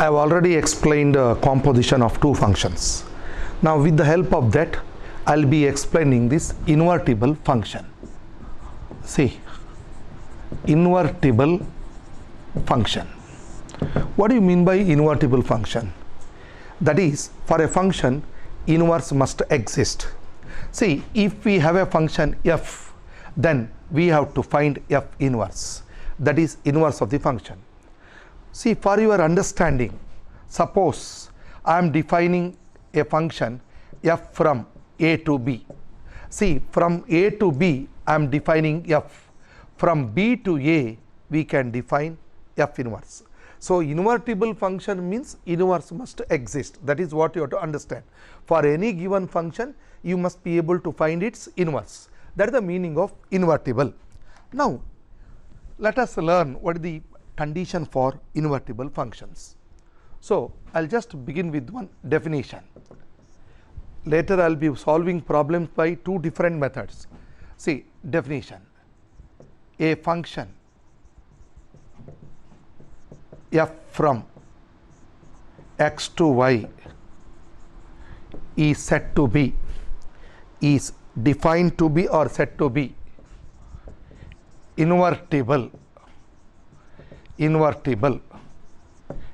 I have already explained composition of two functions. Now with the help of that, I will be explaining this invertible function. See, invertible function. What do you mean by invertible function? That is, for a function, inverse must exist. See, if we have a function f, then we have to find f inverse. That is inverse of the function. See, for your understanding, suppose I am defining a function f from a to b. See, from a to b I am defining f. From b to a we can define f inverse. So invertible function means inverse must exist. That is what you have to understand. For any given function, you must be able to find its inverse. That is the meaning of invertible. Now let us learn what is the condition for invertible functions. So I will just begin with one definition. Later I will be solving problems by two different methods. See, definition: a function f from x to y is said to be, is defined to be or said to be invertible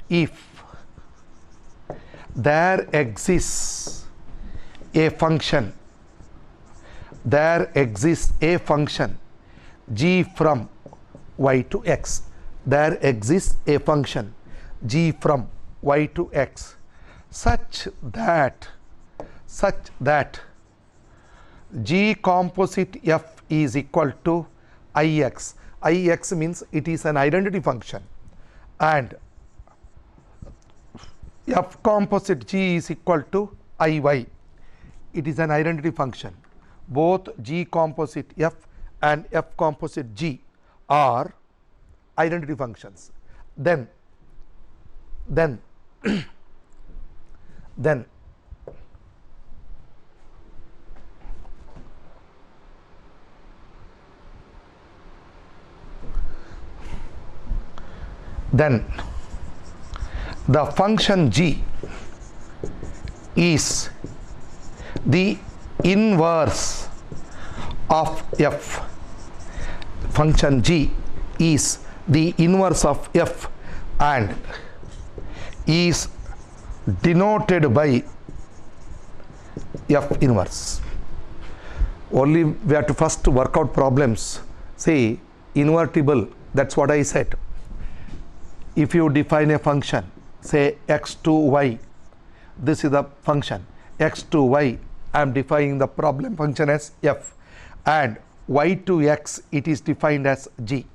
if there exists a function g from y to x. There exists a function g from y to x such that g composite f is equal to ix. Ix means it is an identity function, and f composite g is equal to iy. It is an identity function. Both g composite f and f composite g are identity functions. Then the function g is the inverse of f. Function g is the inverse of f and is denoted by f inverse. Only we have to first work out problems. Say invertible, that's what I said. If you define a function, say x to y, this is the function x to y, I am defining the problem function as f, and y to x it is defined as g,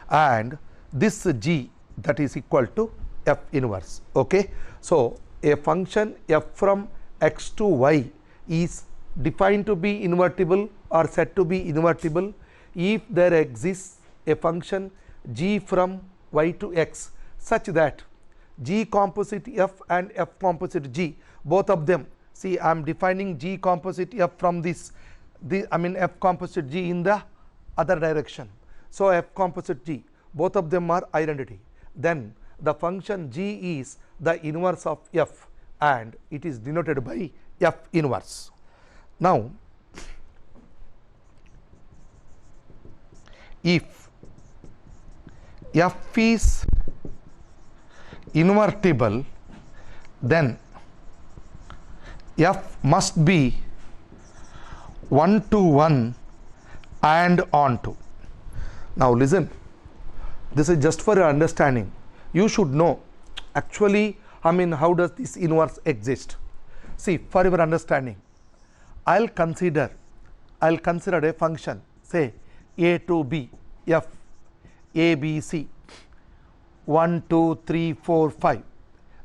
and this g that is equal to f inverse. Okay, so a function f from x to y is defined to be invertible or said to be invertible if there exists a function g from y to x such that g composite f and f composite g, both of them, see I am defining g composite f from this, f composite g in the other direction. So f composite g, both of them are identity. Then the function g is the inverse of f and it is denoted by f inverse. Now if f is invertible, then f must be 1 to 1 and onto. Now listen, this is just for your understanding. You should know actually how does this inverse exist. See, for your understanding, I'll consider a function, say a to b, f a b c 1 2 3 4 5.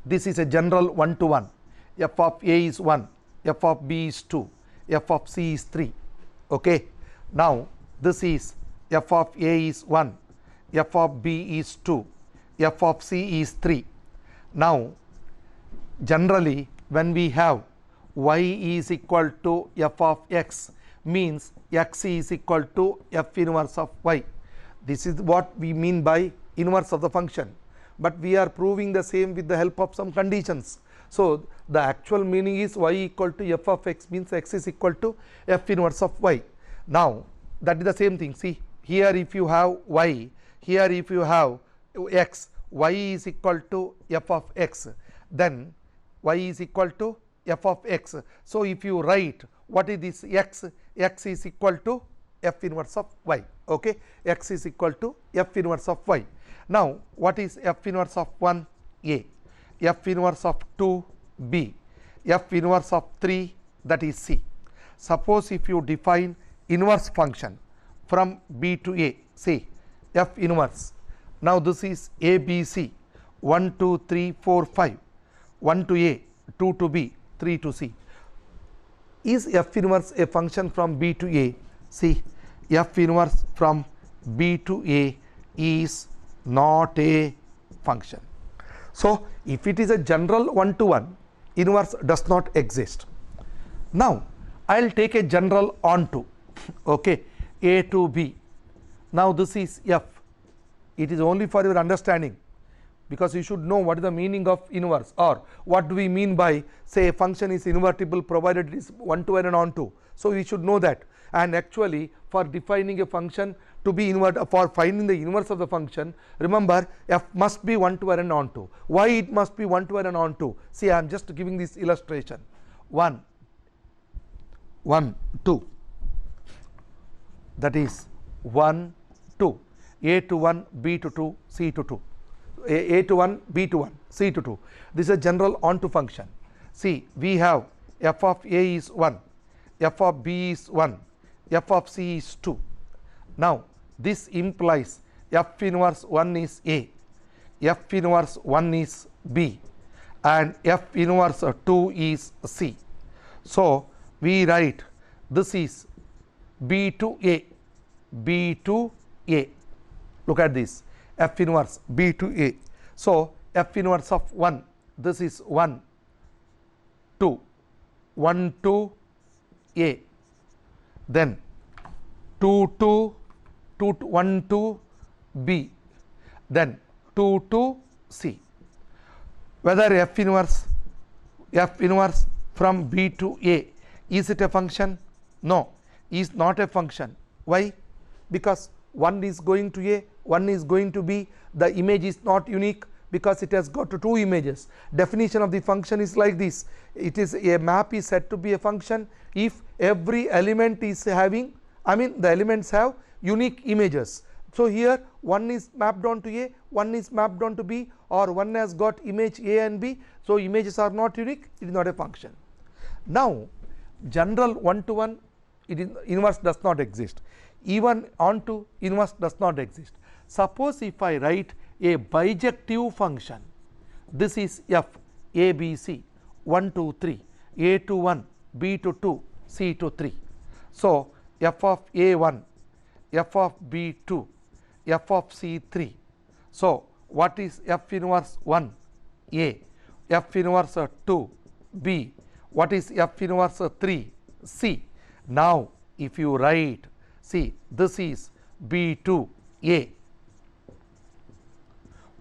This is a general 1 to 1. F of a is 1, f of b is 2, f of c is 3. Okay, now this is f of a is 1, f of b is 2, f of c is 3. Now generally when we have y is equal to f of x, means x is equal to f inverse of y. This is what we mean by inverse of the function. but we are proving the same with the help of some conditions. So, the actual meaning is y equal to f of x means x is equal to f inverse of y. Now, that is the same thing. See, here if you have y, here if you have x, y is equal to f of x, then y is equal to f of x. So, if you write what is this x, x is equal to f inverse of y, okay, x is equal to f inverse of y. Now, what is f inverse of 1 a, f inverse of 2 b, f inverse of 3 that is c. Suppose if you define inverse function from b to a, say f inverse. Now, this is a b c 1 2 3 4 5, 1 to a, 2 to b, 3 to c. Is f inverse a function from b to a? See, f inverse from b to a is not a function. So, if it is a general one to one, inverse does not exist. Now, I will take a general onto, okay, a to b. Now, this is f. It is only for your understanding, because you should know what is the meaning of inverse, or what do we mean by, say, a function is invertible provided it is one to one and onto. So, we should know that, and actually for defining a function to be for finding the inverse of the function, remember f must be one to one and onto. Why it must be one to one and onto? See, I am just giving this illustration. 1 2, that is 1 2, a to 1, b to 2, c to 2, a to 1, b to 1, c to 2. This is a general onto function. See, we have f of a is 1, f of b is 1, f of c is 2. Now, this implies f inverse 1 is a, f inverse 1 is b, and f inverse 2 is c. So, we write this is b to a, b to a. Look at this, f inverse b to a. So, f inverse of 1, this is 1 2, 1 to a, then 2 to 1 to b, then 2 to c. Whether f inverse from b to a, is it a function? No, is not a function. Why? Because one is going to a, one is going to b, the image is not unique because it has got two images. Definition of the function is like this: it is a map is said to be a function if every element is having, the elements have unique images. So, here one is mapped onto a, one is mapped onto b, or one has got image a and b. So, images are not unique, it is not a function. Now, general one to one, it is inverse does not exist, even onto inverse does not exist. Suppose if I write a bijective function, this is f a b c 1 2 3, a to 1, b to 2, c to 3. So, f of a 1, f of b 2, f of c 3. So, what is f inverse 1 a, f inverse 2 b, what is f inverse 3 c. Now, if you write, see, this is b to a,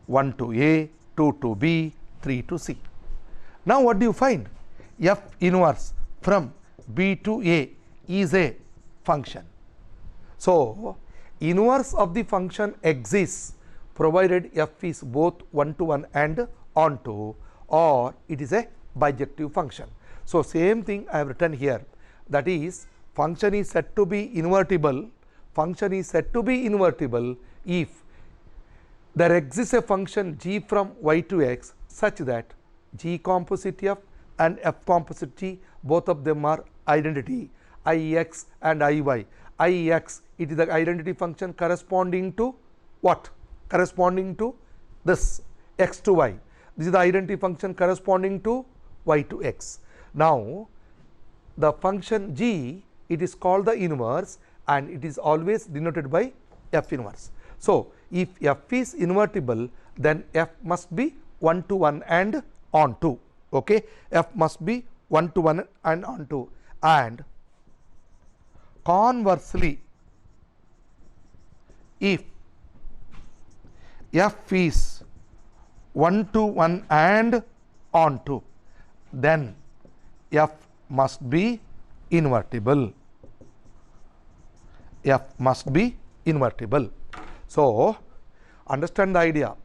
1 to a, 2 to b, 3 to c. Now, what do you find? F inverse from b to a is a function. So, inverse of the function exists provided f is both one to one and onto, or it is a bijective function. So, same thing I have written here, that is, function is said to be invertible, function is said to be invertible if there exists a function g from y to x such that g composite f and f composite g, both of them are identity, ix and iy. Ix, it is the identity function corresponding to what? Corresponding to this x to y. This is the identity function corresponding to y to x. Now, the function g, it is called the inverse, and it is always denoted by f inverse. So, if f is invertible, then f must be 1 to 1 and onto, okay? F must be 1 to 1 and onto, and conversely, if f is 1 to 1 and on to, then f must be invertible. F must be invertible. So, understand the idea.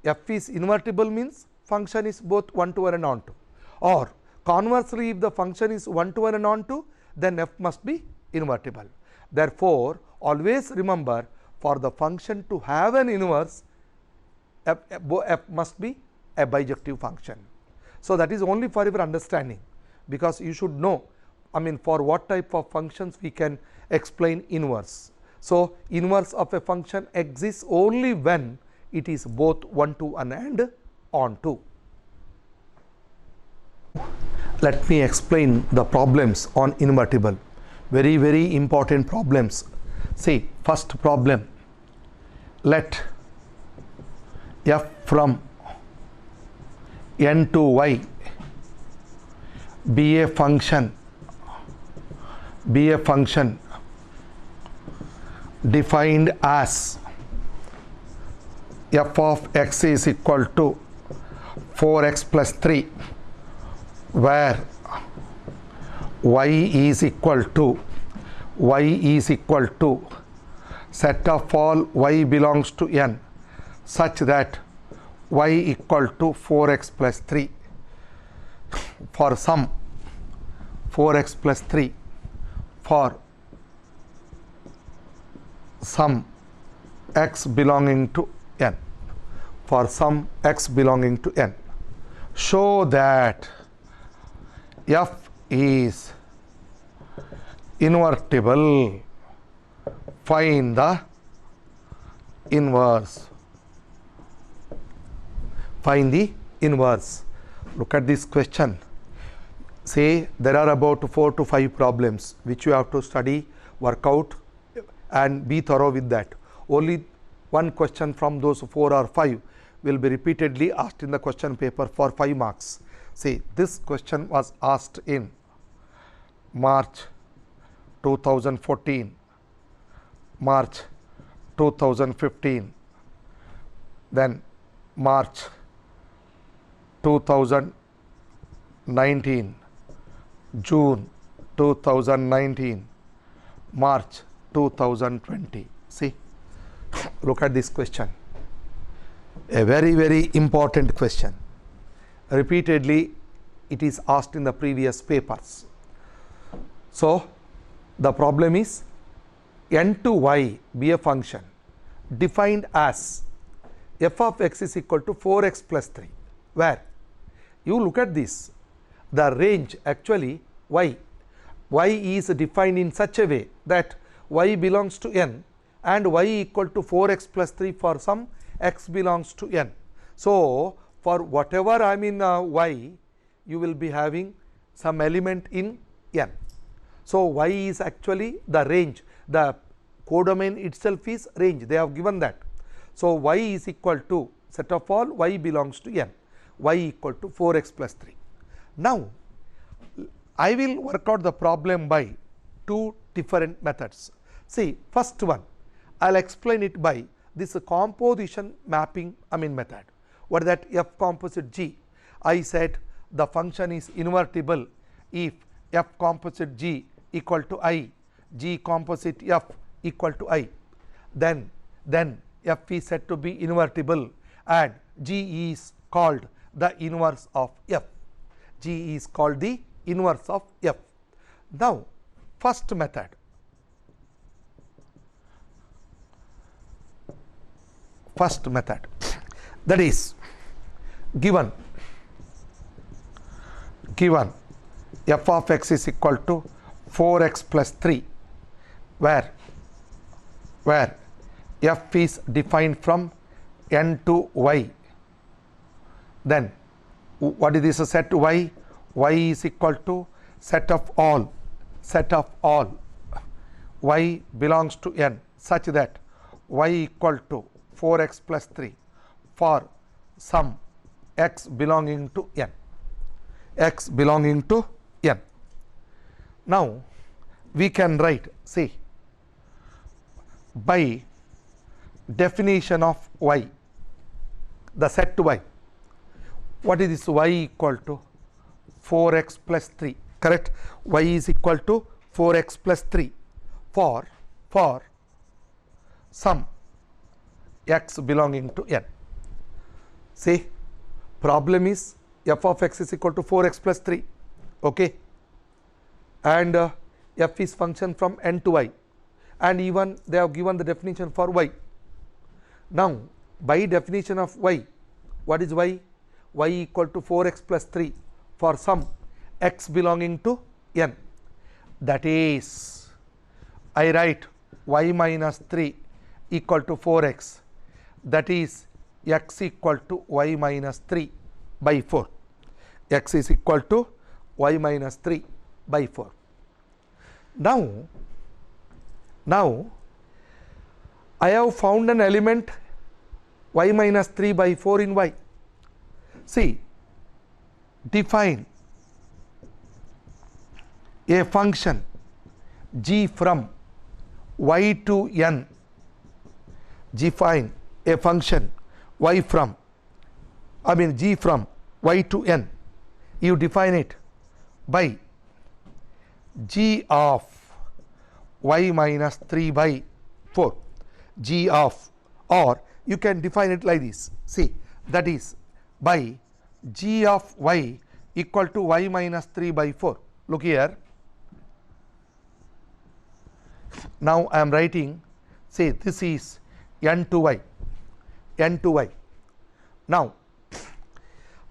F is invertible means function is both 1 to 1 and on to, or conversely if the function is 1 to 1 and on to, then f must be invertible. Therefore, always remember, for the function to have an inverse, f must be a bijective function. So, that is only for your understanding, because you should know, I mean, for what type of functions we can explain inverse. So, inverse of a function exists only when it is both 1 to 1 and on to. Let me explain the problems on invertible. Very, very important problems. See, first problem, let f from n to y be a function defined as f of x is equal to 4x plus 3, where y is equal to set of all y belongs to n such that y equal to 4x plus 3 for some 4x plus 3 for some x belonging to n, for some x belonging to n. Show that f is invertible. Find the inverse. Find the inverse. Look at this question. Say there are about 4 to 5 problems which you have to study, work out and be thorough with that. Only one question from those 4 or 5 will be repeatedly asked in the question paper for 5 marks. See, this question was asked in March 2014, March 2015, then March 2019, June 2019, March 2020. See, look at this question. A very, very important question. Repeatedly it is asked in the previous papers. So, the problem is n to y be a function defined as f of x is equal to 4x plus 3, where you look at this, the range actually y is defined in such a way that y belongs to n and y equal to 4x plus 3 for some x belongs to n. So, for whatever I mean y, you will be having some element in n. So, y is actually the range, the codomain itself is range, they have given that. So, y is equal to set of all y belongs to n, y equal to 4x plus 3. Now, I will work out the problem by 2 different methods. See, first one, I will explain it by this composition mapping method. What is that? F composite g. I said the function is invertible if f composite g equal to I, g composite f equal to I. Then f is said to be invertible and g is called the inverse of f. G is called the inverse of f. Now, first method. First method, that is given f of x is equal to 4x plus 3, where f is defined from n to y. Then what is this set to y? Y is equal to set of all y belongs to n such that y equal to 4x plus 3 for some x belonging to n, x belonging to n. Now, we can write, see, by definition of y, the set to y, what is this? Y equal to 4x plus 3, correct? Y is equal to 4x plus 3 for some x belonging to n. See, problem is f of x is equal to 4x plus 3, okay, and f is function from n to y, and even they have given the definition for y. Now by definition of y, what is y? Y equal to 4x plus 3 for some x belonging to n. That is, I write y minus 3 equal to 4x, that is x equal to y minus 3 by 4. X is equal to y minus 3 by 4. Now I have found an element y minus 3 by 4 in y. See, define a function g from y to n. Define a function y from, g from y to n. You define it by g of y minus 3 by 4. G of, or you can define it like this. See, that is by g of y equal to y minus 3 by 4. Look here. Now I am writing, say this is n to y, n to y. Now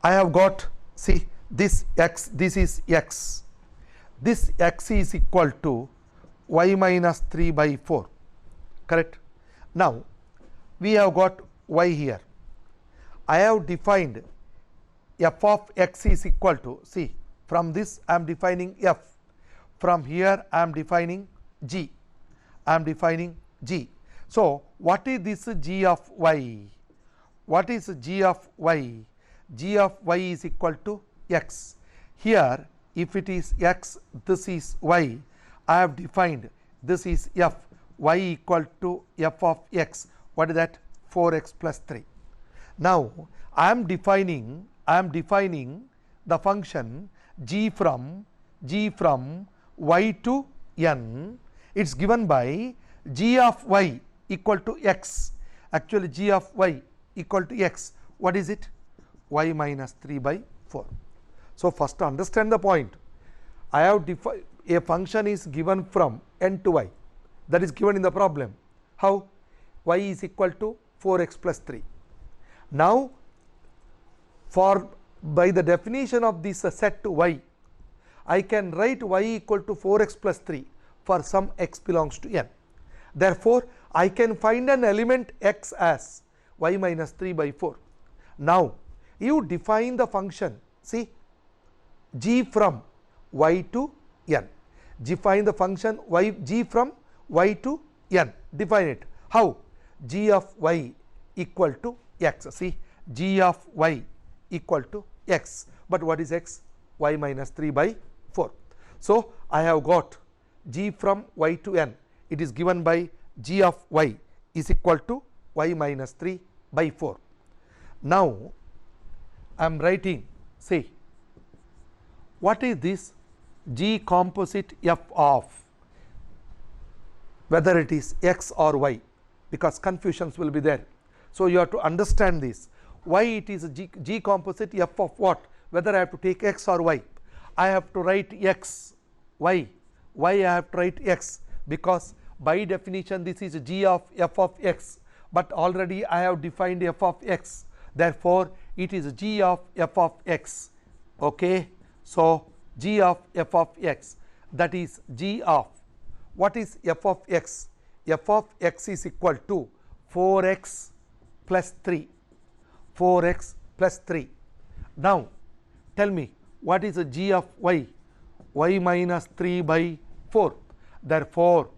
I have got, see, this x, this is x. This x is equal to y minus 3 by 4, correct? Now we have got y here. I have defined f of x is equal to, see, from this I am defining f, from here I am defining g, I am defining g. So what is this g of y? What is g of y? G of y is equal to x. Here if it is x, this is y. I have defined this is f, y equal to f of x. What is that? 4x plus 3. Now I am defining the function g from y to n. It is given by g of y equal to x. Actually g of y equal to x. What is it? Y minus 3 by 4. So first to understand the point, I have defined a function is given from n to y, that is given in the problem. How? Y is equal to 4x plus 3. Now for by the definition of this set to y, I can write y equal to 4x plus 3 for some x belongs to n. Therefore I can find an element x as y minus 3 by 4. Now you define the function, see, g from y to n. Define the function y, g from y to n. Define it. How? G of y equal to x. See, g of y equal to x. But what is x? Y minus 3 by 4. So I have got g from y to n. It is given by g of y is equal to y minus 3 by 4. Now I am writing, say, what is this g composite f of, whether it is x or y, because confusions will be there. So you have to understand this. Why it is a g composite f of what? Whether I have to take x or y. I have to write x. Why? Why I have to write x? Because by definition this is g of f of x, but already I have defined f of x. Therefore it is g of f of x. Okay. So g of f of x, that is g of, what is f of x? F of x is equal to 4x plus 3. 4x plus 3. Now tell me, what is a g of y? Y minus 3 by 4. Therefore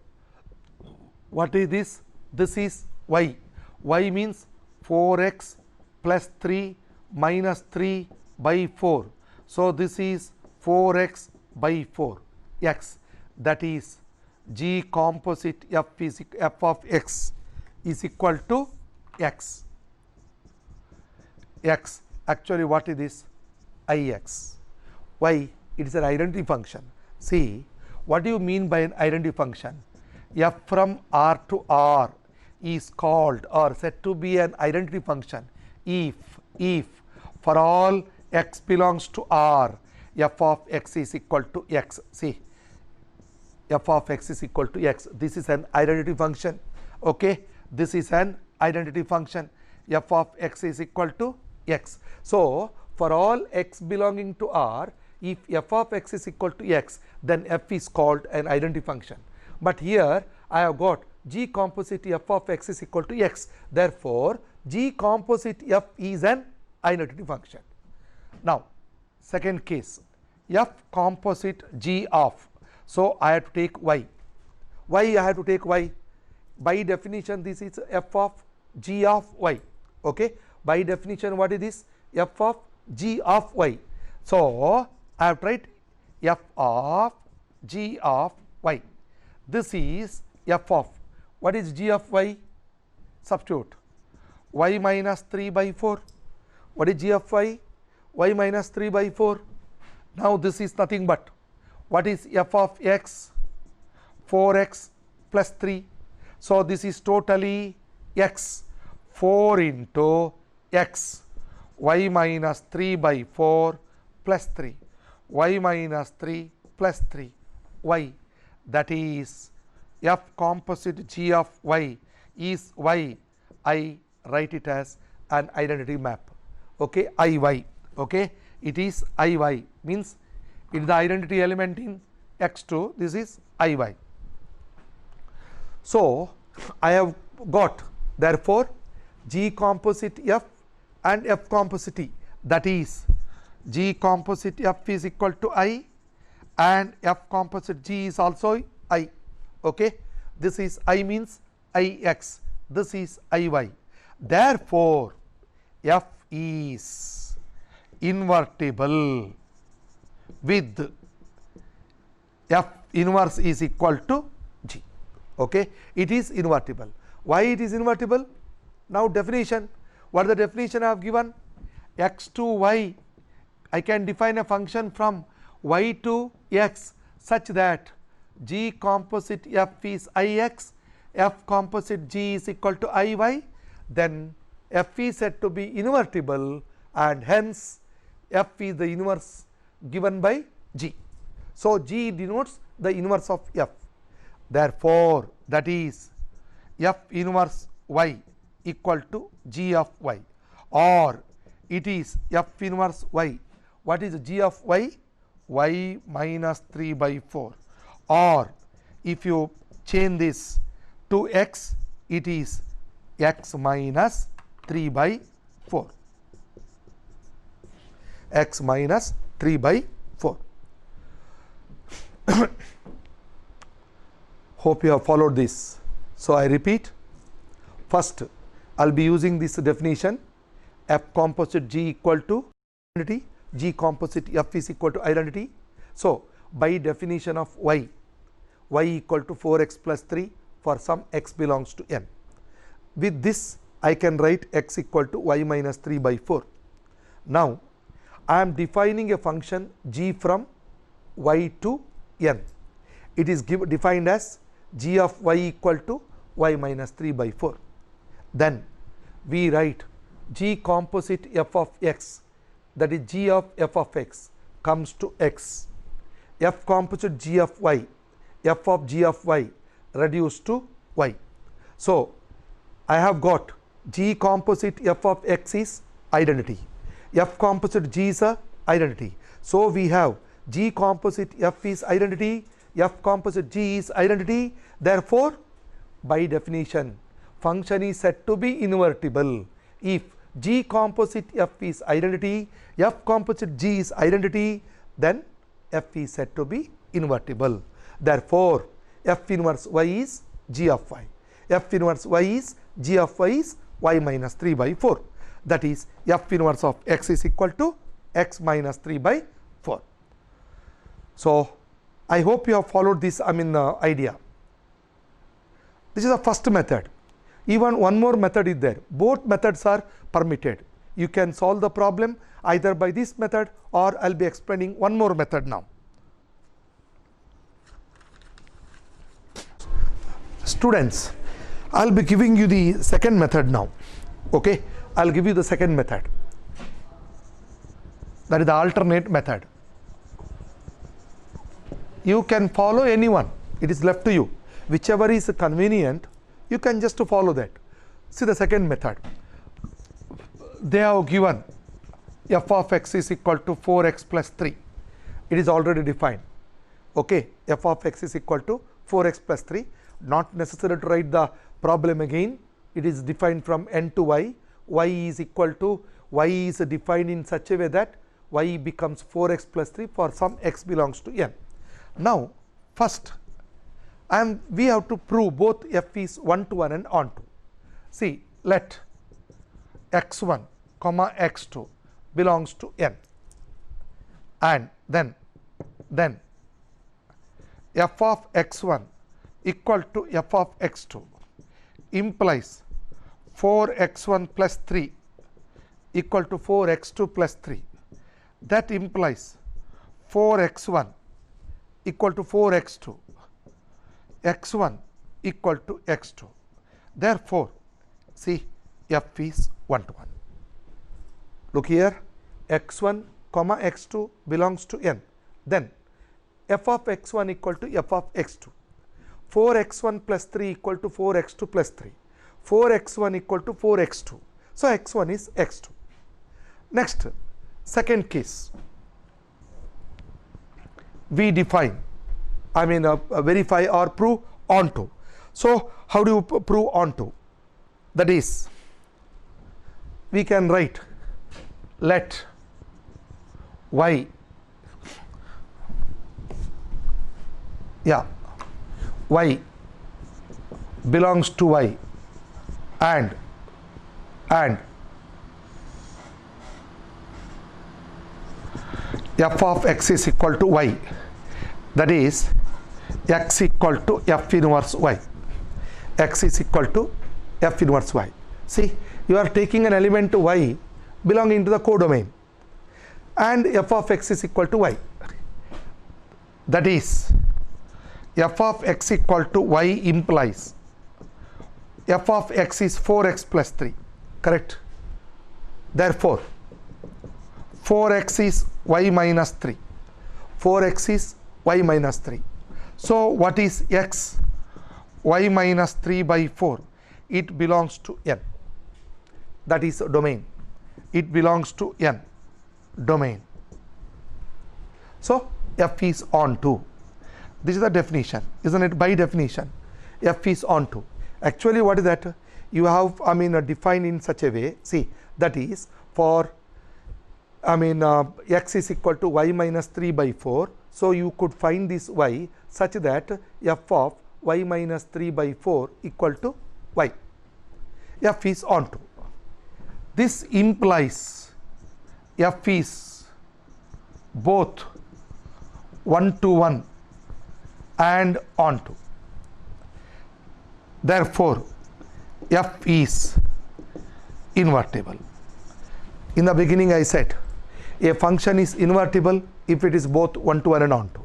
what is this? This is y. Y means 4x plus 3 minus 3 by 4. So this is 4x by 4 x, that is g composite f is f of x is equal to x. actually what is this? Ix. Why? It is an identity function. See, what do you mean by an identity function? F from R to R is called or said to be an identity function if for all x belongs to R, f of x is equal to x. See, f of x is equal to x. This is an identity function. Okay, this is an identity function. F of x is equal to x. So, for all x belonging to R, if f of x is equal to x, then f is called an identity function. But here I have got G composite f of x is equal to x. Therefore, G composite f is an identity function. Now, second case, f composite G of. So, I have to take y. Why I have to take y? By definition, this is f of G of y. Okay. By definition, what is this? F of G of y. So, I have to write f of G of y. This is f of, what is G of y? Substitute y minus 3 by 4. What is G of y? Y minus 3 by 4. Now, this is nothing but, what is f of x? 4x plus 3. So, this is totally x, 4 into x, y minus 3 by 4 plus 3, y minus 3 plus 3, y, that is f composite G of y is y. I write it as an identity map. Okay, IY. Okay, it is IY, means it is the identity element in x2. This is IY. So, I have got therefore G composite f and f composite E, that is G composite f is equal to I and f composite G is also I. Okay, this is I means Ix, this is Iy. Therefore, f is invertible with f inverse is equal to G. Okay, it is invertible. Why it is invertible? Now, definition. What is the definition I have given? X to y. I can define a function from y to x such that G composite f is Ix, f composite G is equal to Iy. Then f is said to be invertible and hence f is the inverse given by G. So, G denotes the inverse of f. Therefore, that is f inverse y equal to G of y, or it is f inverse y. What is G of y? Y minus 3 by 4, or if you change this to x, it is x minus 3 by 4, x minus 3 by 4. Hope you have followed this. So, I repeat, first I will be using this definition, f composite G equal to identity, G composite f is equal to identity. So, by definition of y, y equal to 4x plus 3 for some x belongs to n. With this, I can write x equal to y minus 3 by 4. Now, I am defining a function g from y to n. It is defined as g of y equal to y minus 3 by 4. Then we write g composite f of x, that is g of f of x comes to x, f composite g of y, f of g of y reduced to y. So, I have got g composite f of x is identity, f composite g is a identity. So, we have g composite f is identity, f composite g is identity. Therefore, by definition, function is said to be invertible if g composite f is identity, f composite g is identity, then f is said to be invertible. Therefore, f inverse y is g of y, f inverse y is g of y is y minus 3 by 4, that is f inverse of x is equal to x minus 3 by 4. So, I hope you have followed this idea. This is the first method. Even one more method is there. Both methods are permitted. you can solve the problem either by this method, or I'll be explaining one more method now. Students, I'll be giving you the second method now. Okay, I'll give you the second method, that is the alternate method. You can follow anyone, it is left to you, whichever is convenient, you can just follow that. See the second method, they have given f of x is equal to 4x plus 3, it is already defined. Okay, f of x is equal to 4x plus 3, not necessary to write the problem again, it is defined from n to y, y is equal to, y is defined in such a way that y becomes 4x plus 3 for some x belongs to n. Now first we have to prove both f is 1 to 1 and onto. See, let x1 comma x2 belongs to n, and then f of x1 equal to f of x2 implies 4x1 plus 3 equal to 4x2 plus 3. That implies 4x1 equal to 4x2, x1 equal to x2. Therefore, see, f is 1 to 1. Look here, x1 comma x2 belongs to n. Then f of x1 equal to f of x2. 4x1 plus 3 equal to 4x2 plus 3. 4x1 equal to 4x2. So x1 is x2. Next, second case, we define, verify or prove onto. So how do you prove onto? That is, we can write let y, y belongs to y and f of x is equal to y, that is x equal to f inverse y, x is equal to f inverse y. See, you are taking an element to y belonging to the codomain, and f of x is equal to y, that is f of x equal to y implies f of x is 4x plus 3, correct? Therefore 4x is y minus 3, 4x is y minus 3. So what is x? Y minus 3 by 4, it belongs to n, that is domain, it belongs to n, domain. So f is onto. This is the definition, isn't it? By definition, f is onto. Actually, what is that? You have defined in such a way. See, that is for x is equal to y minus 3 by 4. So you could find this y such that f of y minus 3 by 4 equal to y. F is onto. This implies f is both 1 to 1 and onto. Therefore f is invertible. In the beginning I said a function is invertible if it is both 1 to 1 and onto.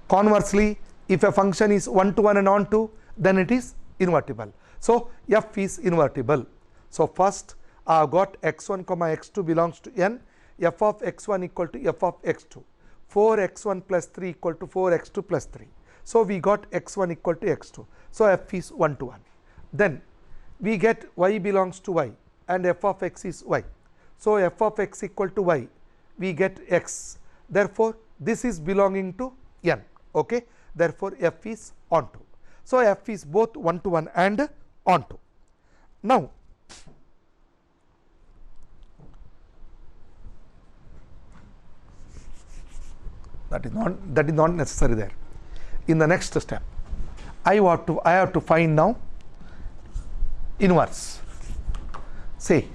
Conversely, if a function is 1 to 1 and onto, then it is invertible. So f is invertible. So first I have got x1 comma x2 belongs to n, f of x1 equal to f of x2, 4x1 plus 3 equal to 4x2 plus 3. So we got x1 equal to x2. So f is 1 to 1. Then we get y belongs to y and f of x is y. So f of x equal to y, we get x. Therefore this is belonging to n. Okay. Therefore f is onto. So f is both 1 to 1 and onto. Now that is not necessary there. In the next step, I have to find now inverse. Say,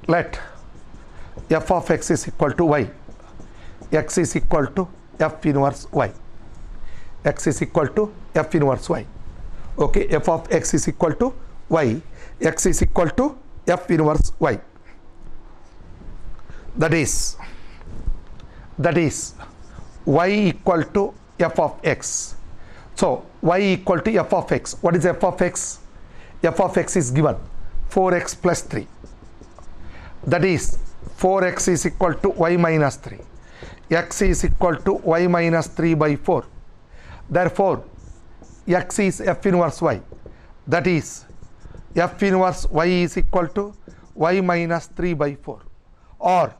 let f of x is equal to y, x is equal to f inverse y, x is equal to f inverse y. Okay, f of x is equal to y, x is equal to f inverse y. That is y equal to f of x. So y equal to f of x. What is f of x? F of x is given 4x plus 3. That is 4x is equal to y minus 3. X is equal to y minus 3 by 4. Therefore, x is f inverse y. That is f inverse y is equal to y minus 3 by 4, or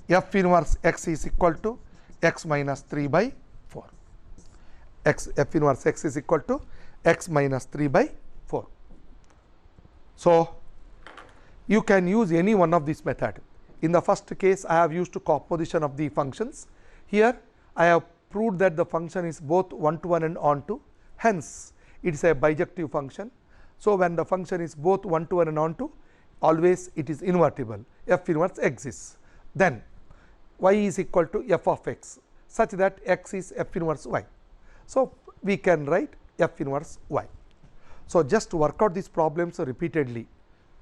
f inverse x is equal to x minus 3 by 4. F inverse x is equal to x minus 3 by 4. So you can use any one of these methods. In the first case, I have used composition of the functions. Here I have proved that the function is both one-to-one and onto, hence it is a bijective function. So when the function is both one-to-one and onto, always it is invertible, f inverse exists. Then y is equal to f of x, such that x is f inverse y. So we can write f inverse y. So just work out these problems repeatedly,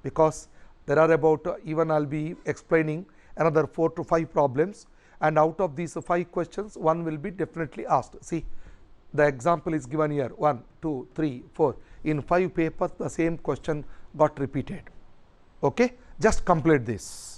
because there are about even I will be explaining another 4 to 5 problems, and out of these 5 questions one will be definitely asked. See, the example is given here 1, 2, 3, 4. In 5 papers the same question got repeated. Okay, just complete this.